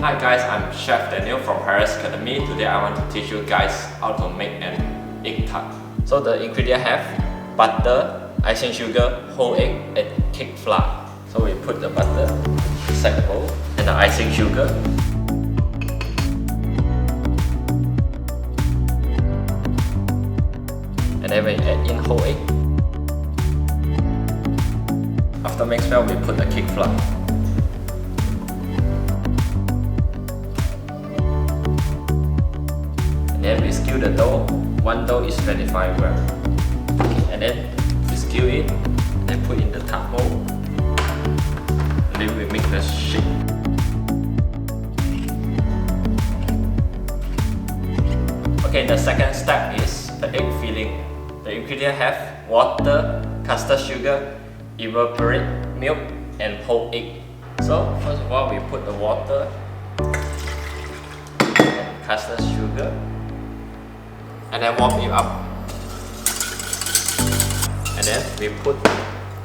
Hi guys, I'm Chef Daniel from Paris Academy. Today I want to teach you guys how to make an egg tart. So the ingredient have butter, icing sugar, whole egg and cake flour. So we put the butter inside the bowl and the icing sugar. And then we add in whole egg. After mix well, we put the cake flour. And then we skew the dough. One dough is 25 grams. And then we skew it and then put in the tart bowl. And then we make the shape. Okay, the second step is the egg filling. The ingredients have water, custard sugar, evaporated milk and whole egg. So first of all, we put the water and custard sugar and then warm it up. And then we put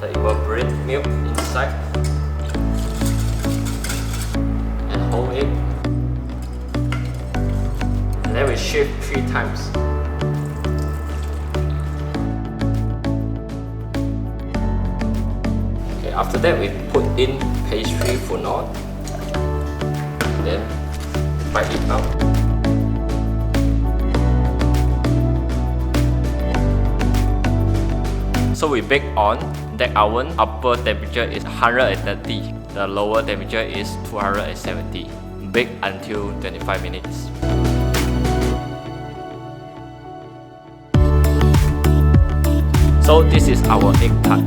the evaporated milk inside and whole egg. And then we shake 3 times. Okay, after that we put in pastry fondant. Then bite it out. So we bake on that oven. Upper temperature is 130. The lower temperature is 270. Bake until 25 minutes. So this is our egg tart.